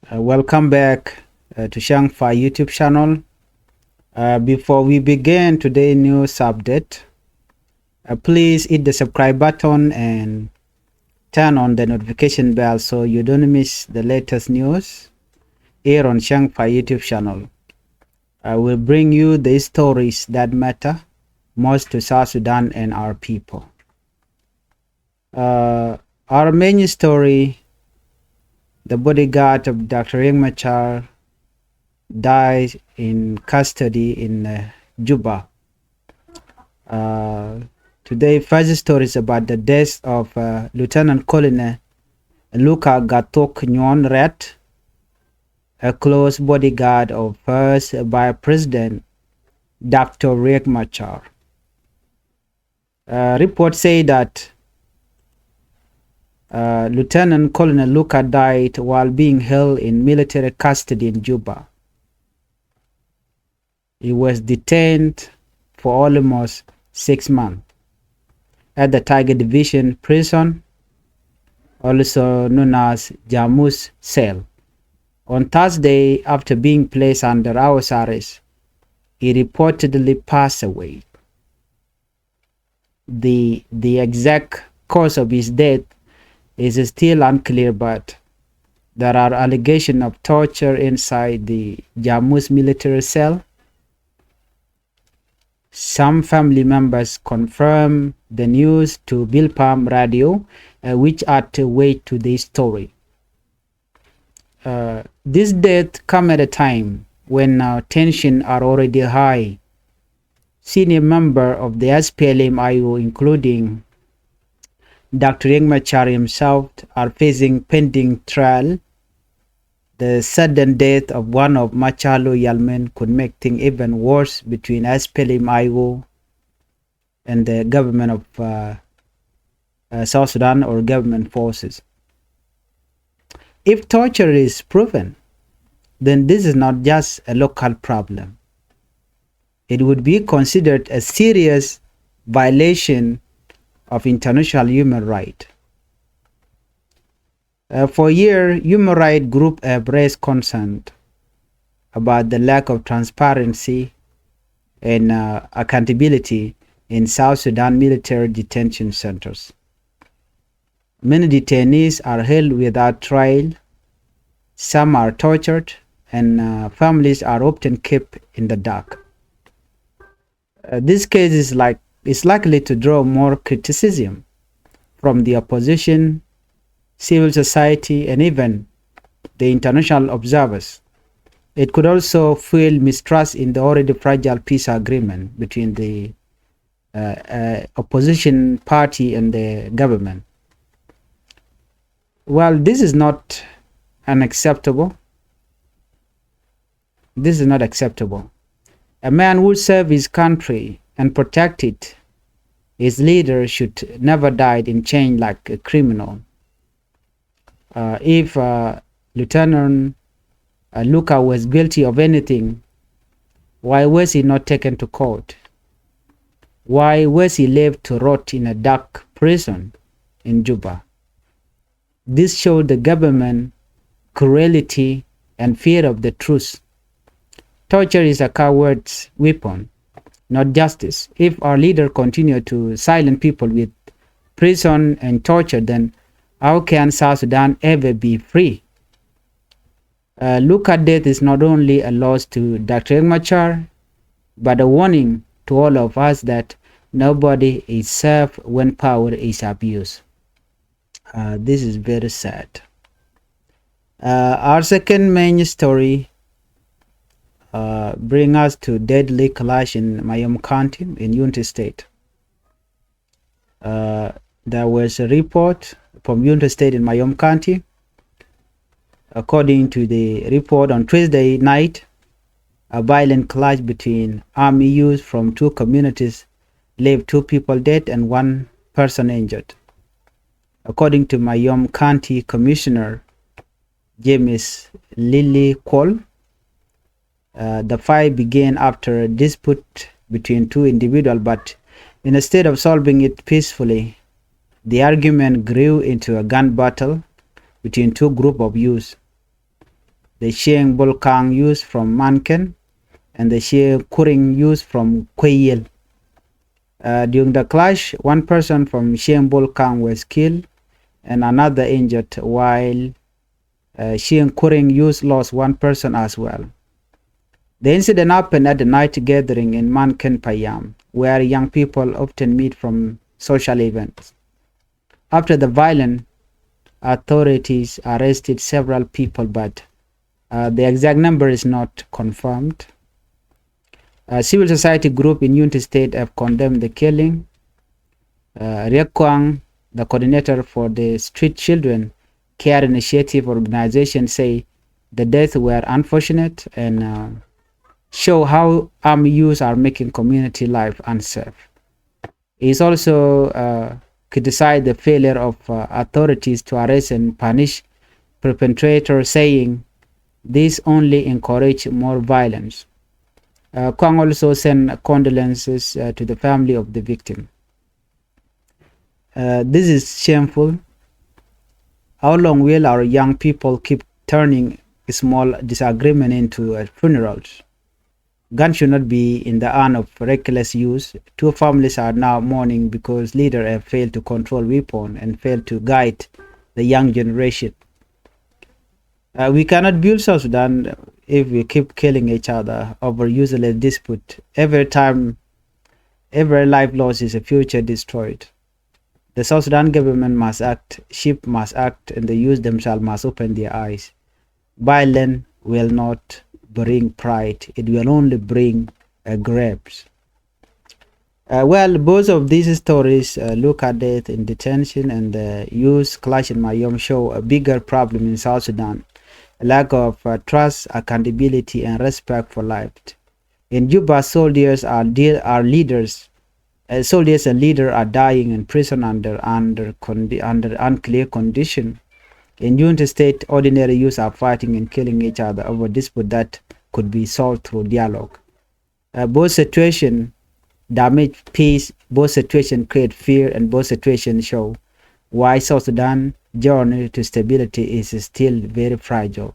Welcome back to Changfied YouTube channel. Before we begin today's news update, please hit the subscribe button and turn on the notification bell so you don't miss the latest news here on Changfied YouTube channel. I will bring you the stories that matter most to South Sudan and our people. Our main story: the bodyguard of Dr. Riek Machar died in custody in Juba. Today, first story is about the death of Lieutenant Colonel Luka Gatok Nyon Ret, a close bodyguard of first by President Dr. Riek Machar. Reports say that Lieutenant Colonel Luka died while being held in military custody in Juba. He was detained for almost 6 months at the Tiger Division prison, also known as Jamus cell. On Thursday, after being placed under house arrest, he reportedly passed away. The exact cause of his death is still unclear, but there are allegations of torture inside the Jamus military cell. Some family members confirm the news to Bilpam Radio, which add weight to the story. This death comes at a time when tensions are already high. Senior members of the SPLM-IO, including Dr. Riek Machar himself, are facing pending trial. The sudden death of one of Machar loyal men could make things even worse between SPLM-IO and the government of South Sudan or government forces. If torture is proven, then this is not just a local problem. It would be considered a serious violation of international human rights. For years, human rights groups have raised concern about the lack of transparency and accountability in South Sudan military detention centers. Many detainees are held without trial, some are tortured, and families are often kept in the dark. This case is likely to draw more criticism from the opposition, civil society, and even the international observers. It could also fuel mistrust in the already fragile peace agreement between the opposition party and the government. Well, this is not unacceptable. This is not acceptable. A man who served his country and protected his leader should never die in chains like a criminal. If Lieutenant Luka was guilty of anything, why was he not taken to court? Why was he left to rot in a dark prison in Juba? This showed the government cruelty and fear of the truth. Torture is a coward's weapon, not justice. If our leader continue to silence people with prison and torture, then how can South Sudan ever be free? Luka's death is not only a loss to Dr. Riek Machar, but a warning to all of us that nobody is safe when power is abused. This is very sad. Our second main story brings us to deadly clash in Mayom County in Unity State. There was a report from Unity State in Mayom County. According to the report, on Tuesday night, a violent clash between army youths from two communities left 2 people dead and 1 person injured. According to Mayom County Commissioner James Lily Cole, the fight began after a dispute between 2 individuals, but instead of solving it peacefully, the argument grew into a gun battle between 2 groups of youths. the Sheng Bolkang used from Manken, and the Sheng Kuring used from Kweyil. During the clash, one person from Sheng Bolkang was killed and another injured, while Sheng Kuring used lost one person as well. The incident happened at the night gathering in Manken Payam, where young people often meet from social events. After the violence, authorities arrested several people, but the exact number is not confirmed. A civil society group in Unity State have condemned the killing. Riek, the coordinator for the Street Children Care Initiative organization, say the deaths were unfortunate and show how armed youths are making community life unsafe. He also criticized the failure of authorities to arrest and punish perpetrators, saying this only encourage more violence. Kwang also sent condolences to the family of the victim. This is shameful. How long will our young people keep turning a small disagreement into funerals? Guns should not be in the hand of reckless use. Two families are now mourning because leaders have failed to control weapons and failed to guide the young generation. We cannot build South Sudan if we keep killing each other over useless dispute. Every time, every life lost is a future destroyed. The South Sudan government must act, sheep must act, and the youth themselves must open their eyes. Violence will not bring pride, it will only bring grapes. Well, both of these stories look at death in detention and the youth clash in Mayom show a bigger problem in South Sudan, a lack of trust, accountability, and respect for life. In Juba, soldiers and leaders are dying in prison under unclear conditions. In Unity State, ordinary youths are fighting and killing each other over dispute that could be solved through dialogue. Both situations damage peace, both situations create fear, and both situations show why South Sudan's journey to stability is still very fragile.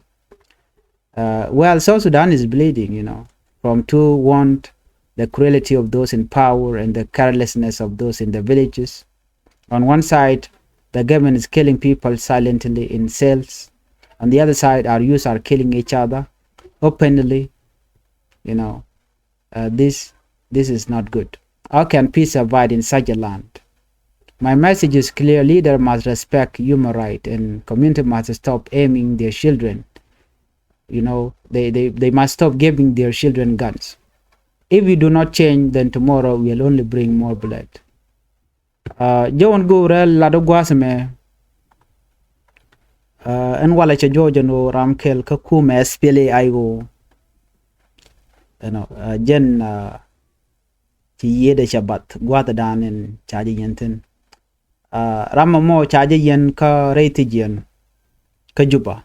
Well, South Sudan is bleeding, from two want, the cruelty of those in power and the carelessness of those in the villages. On one side, the government is killing people silently in cells. On the other side, our youth are killing each other openly. This is not good. How can peace survive in such a land? My message is clear. Leaders must respect human rights, and community must stop aiming their children. They must stop giving their children guns. If we do not change, then tomorrow will only bring more blood. John go rel lado guasme en wala cha Georgia no ramkel ka kuma SPLA ayo jen ci yede shabat gwata danen chaji yenten ramma mo chaji yen ka reyti jen ka Juba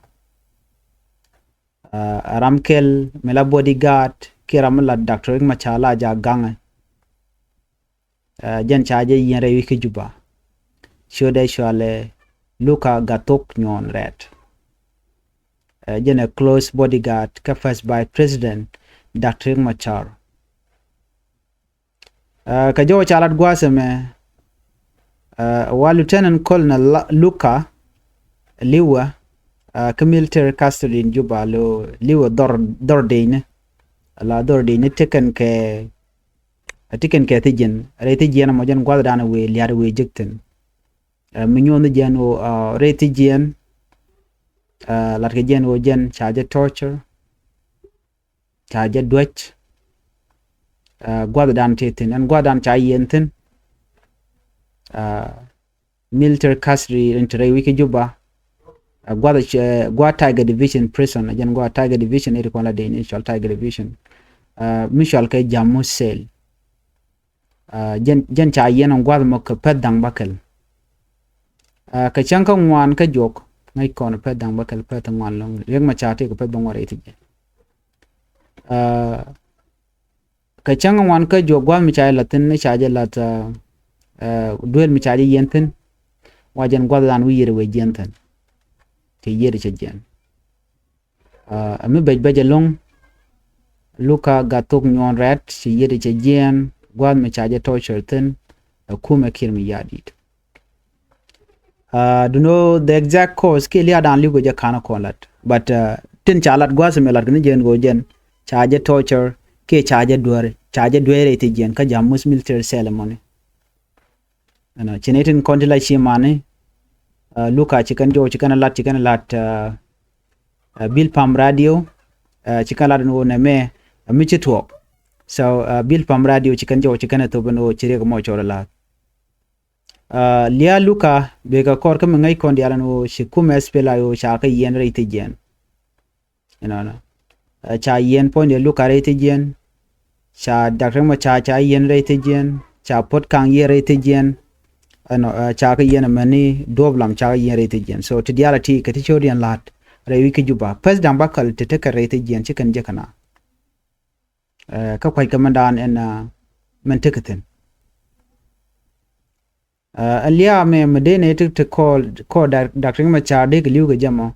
ramkel mela bodyguard kiram la Dr. Riek Machar ja ganga jen chaje yen rewi ki Juba shode shwale luka gatok nyon red jen a close bodyguard ka first by President Dr. Riek Machar ka jo chalat gwaseme wa Lieutenant Colonel Luka liwa ka military custody in Juba lo liwa dordine la dordine taken ke tijen reti jena mo jen gwada dana we liar we jikten minyon de jen o reti jen lat ke jen o jen charge torture charge dwech gwada dan tetin and gwada dan cha yenten military custody entre wiki Juba gwada Tiger Division prison jen gwada Tiger Division eri kola de initial Tiger Division Michal ke jamu sel jen cha yen on gwada mo ke pedang bakel ka chanka ngwan ka jok ngai kon pedang bakel pedang ngwan long Riek Machar te ko pedang wore ti ka changa ngwan ka jok gwa mi cha latin ne cha je lat duel mi cha yenten wajen gwada dan wi yere we jenten te yere cha jen mi bej long luka gatok nyon rat si yede che jen gwad me chaje torture tin kuma kir mi yadit do know the exact cause ke liya dan ligo je kana kolat but tin chalat gwas me lat gni jen go jen chaje torture ke chaje duere te jen ka jamus military ceremony ana chinetin kontila chi mane luka chikan lat bill pam radio chikan lat no ne me michitwo so bill pam radio chikan to bano chire ko mo chora lia luka be ka kor ka ngai kon dia no shikume spela yo cha ka yen rete jen cha yen point luka rete jen cha dakre mo cha yen rete jen cha pot kang yen rete jen cha ka yen mani doblam cha yen rete jen so to diality ka ti chodian lat rewi ki juba pes damba kal te ka rete jen chikan je kana ka kwai kamandan en men tikatin alia me medene to call Dr. Machar de liu ga jamo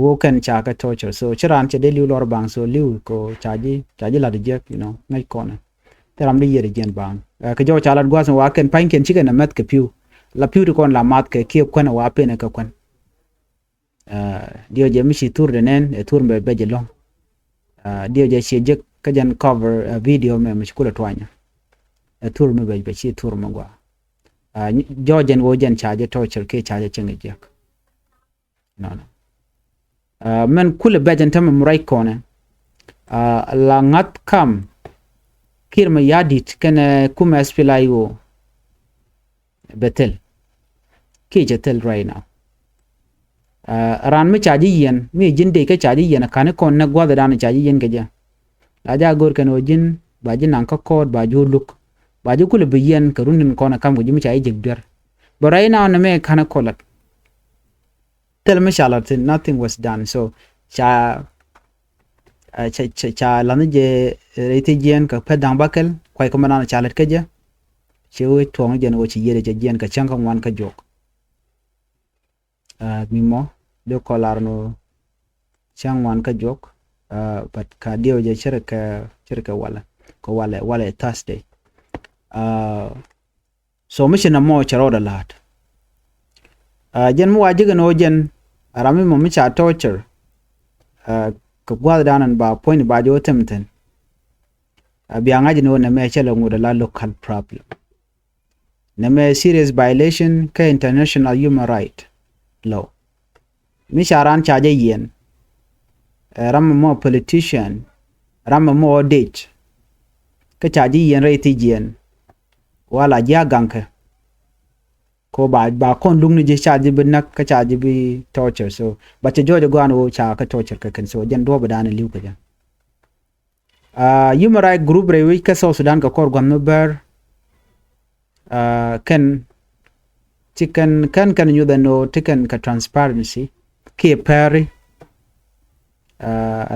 wo kan cha ka torture so chiran che de liu lor bang so liu ko chaji la de je ngai kona teram de yere jen bang ka jo chalat gwa so wa ken pain ken chicken na mat ka piu la piu de kon la mat ka kiep kwana wa pe ne ka kwan dio je mi shi tour de nen e tour be je long dio je shi je ka jan cover video me mi kula twanya e tour me be shi tour mo gwa Georgian wojen charge torture ke charge chingi jak no men kule bejan tam murai kone la ngat kam kirma yadit kene kuma spilayo betel ke jetel right now ran mi charge yen mi jinde ke charge yen kan kon na gwa da na charge yen geja la ja gor kan ojin ba jin an ka kod ba juluk ba ju kule biyen karunin kona kam go jimi chai jigder but right now na me kana kolat tell me shalat nothing was done so cha lanu je rete jen ka pedang bakel kwai ko manana chalat keja chewe tong jen wo chi yere je jen ka changa wan ka jok mimo de kolar no chang wan ka jok but ka dio je cherka wala Thursday so mission na mo charo da lat jen mo wajiga no jen arami mo micha torture ko gwada danan ba point ba jo temten bianga jino na me chelo ngoda la local problem na me serious violation ka international human right law misha ran chaje yen ram mo politician ram mo date ka chaje yen rate jen wala ja ganka ko ba kon lungni je charge bi nak ka charge bi torture so ba che jojo gwan wo cha ka torture ka kan so jen do badana liu ka jan human right group rewi ka South Sudan ka kor gwam no ber kan chicken kan you the no chicken ka transparency ke peri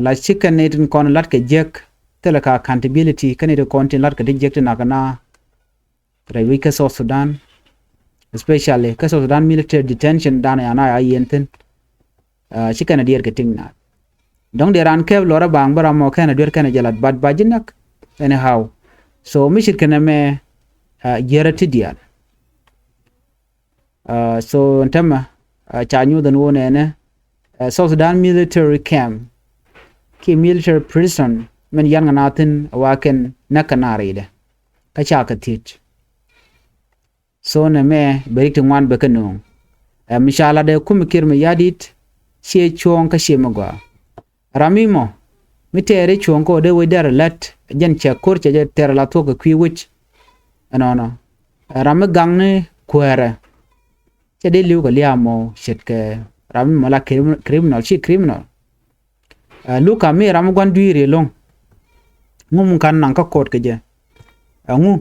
la chicken net kon lat ka jek tele ka accountability kan it content lat ka diject na kana rewi ka South Sudan especially ka South Sudan military detention dana yana ayenten chikana dier keting na dong deran ke lora bang bara mo kana der kana jalat bad bajinak anyhow so mishit kana me yerati dial so ntama chanyu dan wona ne South Sudan military camp ki military prison men yan nganatin waken nakanare de ka chaka teach so na me berik ngwan be kanong mishala de kumikir me yadit che chong ka she magwa ramimo mitere chong ko de we der lat jen che kur che ter la to ka kwi wich no ram gang ne kwere che de liu ka liamo shet ke ram mala criminal luka me ram gwan duire long ngum kan nan ka kot ke je ngu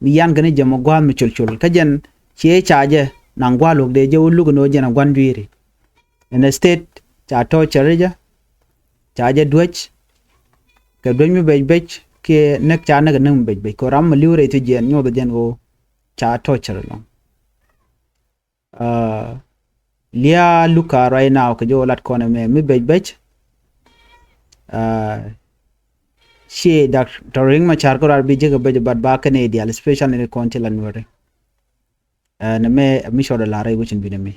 mi yan gane jamo gwan mi chulchul kajen che chaje nan gwalok de je wulu no jena gwan duire in the state cha to chareja chaje duch ke doñ mi bej ke nek cha na nang bej ko ram liure to jen nyodo jen go cha to charlo lia luka right now ke jo lat kone me mi bej she Dr. Riek Machar ko ar bije ga beje bad ba kan ideal especially ne kon tilan wore na me mi shoda la ray wucin bine mi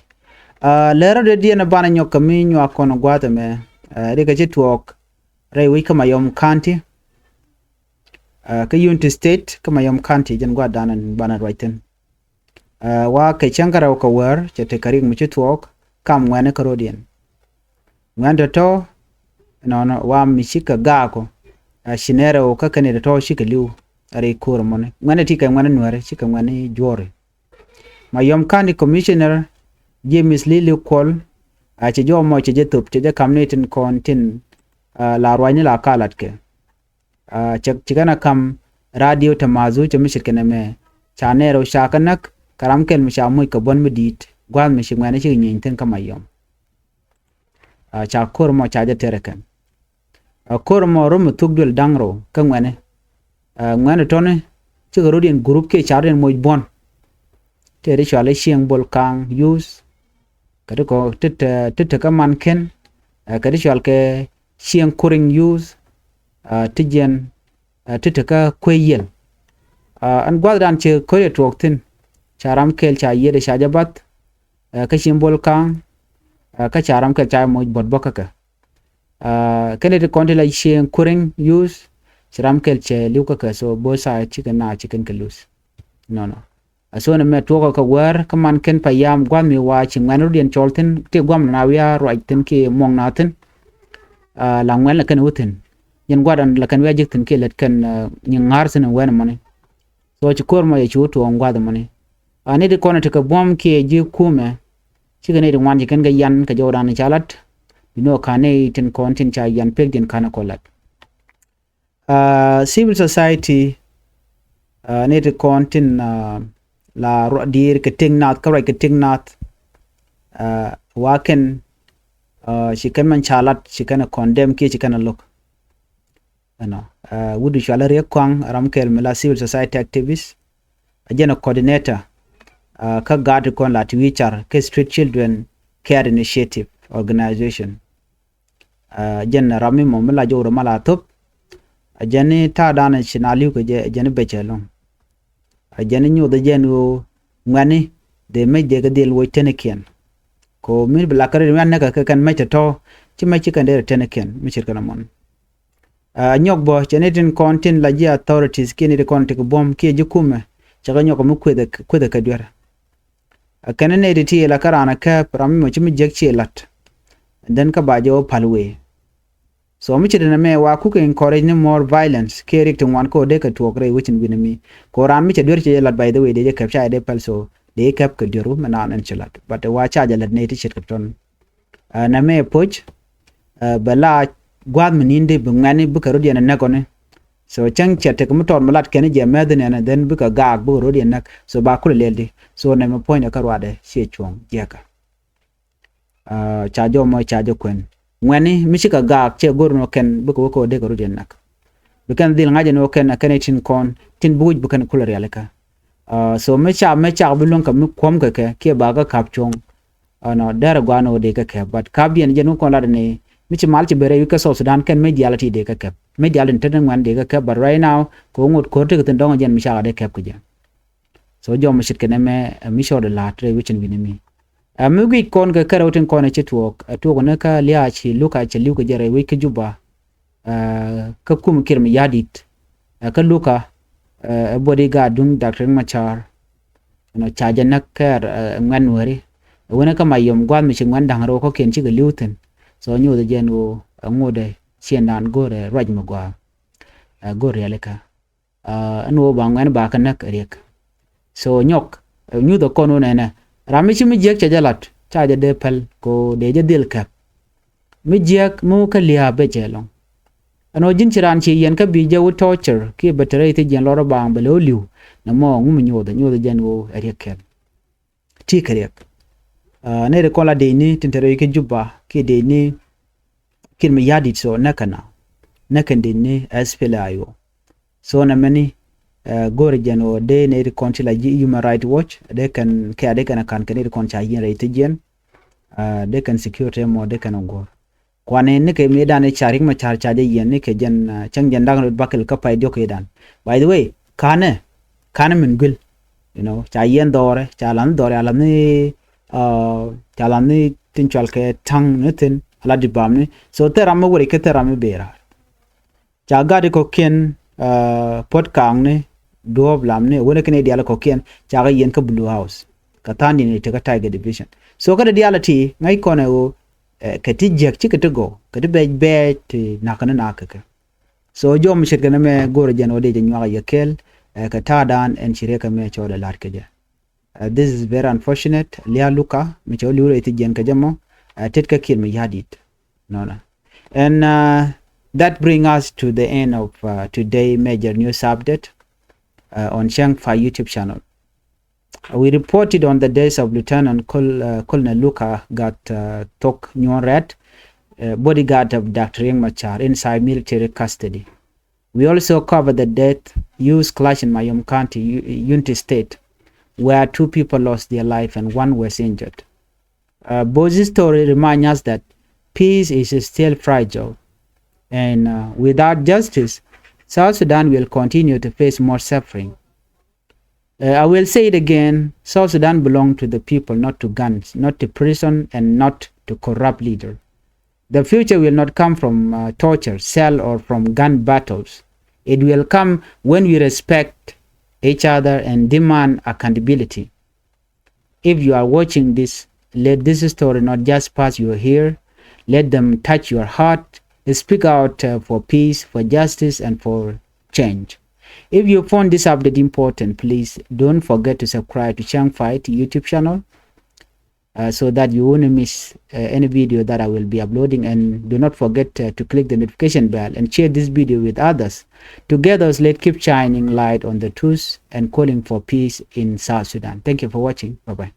lero de dia na bana nyoka mi nyo kono gwata me de ga jitwok ray wi kama yom county ka unity state kama yom county jan gwa danan bana raiten wa ke changara ko wer chete karing mi jitwok kam ngwane karodian ngwanda to no wa mi shika gako shinera o ka kane to shika liu are kur mone ngwane tika ngwane nware shika ngwane jore ma yom county commissioner James Lily Kwol che jo mo che jetup che kamnetin kontin la rwani la kalat ke che kana kam radio tamazu che mishikene me chanero shakanak karam kel misha moy ka bon medit gwan mi shingwane shi nyinten kama yom cha kur mo cha jetereken kur mo rum tugdul dangro ka ngwane tone che rodin group ke charen moy bon te ri chale shiang bol kang use kada ko tit ka man ken kada chal ke shiang kuring use tijen tit ka kweyel an gwadran che koye twoktin charam kel cha yede shajabat ka shiang bol kang ka charam kel cha mo bot bokaka kene de kontela shiang kuring use charam kel che liukaka so bo sa chicken kelus no so na me to ka wer ka man ken payam gwan mi wa chi ngwan rudien cholten te gwam na wia roiten ke mong naten la ngwan la ken wutin yen gwadan la kan wajikten ke let kan ni ngar sen wen mane so chi kor mo ye chu to ngwad mane ani de kona te ka bom ke ji kume chi ne de wan ji ken ga yan ka jodan chalat bino kane tin kontin cha yan pek din kana kolat civil society ne de kontin la dir ke tingnat ka ke tingnat waken she kan man chalat she kan condemn ke she kan look ano wudu shala Riek kwang ram kel mela civil society activist ajena coordinator ka gad kon la twitter ke street children care initiative organization jen rami mo mela joro mala top ajeni ta dana chinaliu ke jeni bechelong ajani nyu da jenu ngani de me de ga del wo teneken ko min blakare man naka kan me to ci me ci kan de teneken mi cirkana mon nyok bo genetin content la ji authorities kini de content bom ke jikume ci ga nyok mu kwede ka dwara kana ne de ti la karana ka pram mo ci mi jek ci lat den ka bajo palwe so mi chidena me wa ku encourage more violence kerik to wan ko de ka to kre wichin binami ko ran mi chedwer che lat by the way de ka cha de palso de kap ka diru manan en chilat but wa cha lat ne ti chit kapton na me poch bala gwad mininde bungani bu ka rodiana nakone so chang chete ko mutor malat ken je medene na den bu ka ga bu rodiana so ba ku lelde so na me point ka rwade she chong jeka cha jo mo cha jo kwen ngani mishika ga che gorno ken buko ko de ko nak bukan dil ngaje no ken akanetin kon tin buj bukan kulur yalaka so mecha bulon kam kom ka ke ba ga kapchong no dara gwano de ka but kabien je no kon la ne michi mal che bere ka South Sudan ken mediality de ka medial ten ngwan de ka but right now ko ngot ko te ten dong jen misha de ka kuja so jo mishit ken me misho de la tre wichin binimi mugi kon ka karawten kon che tuok to ne ka lia chi luka che liu ka jere wi ka juba ka kum kirmi yadit ka luka bodyguard dun Dr. Machar no chaja nak ka ngan wari wona ka mayom gwan mi ngwan dang ro ko ken chi ga liuten so nyu de jen wo ngode chienan gore raj magwa gore yaleka anwo ba ngwan ba ka nak Riek so nyok nyu do kono ne ramichi mi jek chajalat chaja de pel ko de jadil kap mi jek mu ka liya be jelong ano jin chiran chi yen ka bi jawu torture ki betere te jen loro bang belo liu na mo ngum nyoda jen wo Riek ken ti Riek ne de kola de ni tintere ke juba ki de ni kin mi yadi so nakana nakan de ni aspelayo so na mani gore jeno de ne reconcile human right watch de kan kan ne reconcile yen right jen de kan security mo de kan ngor kwane ne ke medan e charik ma char chaje yen ne ke jen chang jen dang bakel ka pay dio ke dan. By the way, kane min gul, you know, cha yen dore cha lan dore alam ni cha lan ni tin chal ke tang ne tin ala di bam ni so te ram wori ke te ram bera cha ga de ko ken pot kang ne do blam ne wona ken diala ko ken cha ga yen ka blue house ka tandi ne te ka tiger division so ka diala ti ngai ko ne o ka ti jek ti ka to go ka de be ti na kana na ka so jom shit kana me goro jen ode je nywa ya kel ka tadan en chire ka me choda lat ke je. This is very unfortunate. Lia Luka, me choli uro iti jen ka jamo tetka kil me yadit. No. And that brings us to the end of today major news update on Changfied YouTube channel. We reported on the days of Lieutenant Colonel Luka got Tok Nyon Red, bodyguard of Dr. Riek Machar inside military custody. We also covered the death use clash in Mayom County, Unity State, where 2 people lost their life and 1 was injured. Bozi's story reminds us that peace is still fragile, and without justice, South Sudan will continue to face more suffering. I will say it again, South Sudan belongs to the people, not to guns, not to prison, and not to corrupt leaders. The future will not come from torture, cell, or from gun battles. It will come when we respect each other and demand accountability. If you are watching this, let this story not just pass your ear, let them touch your heart. Speak out for peace, for justice, and for change. If you found this update important, please don't forget to subscribe to Changfied YouTube channel so that you won't miss any video that I will be uploading, and do not forget to click the notification bell and share this video with others. Together, let's keep shining light on the truth and calling for peace in South Sudan. Thank you for watching. Bye-bye.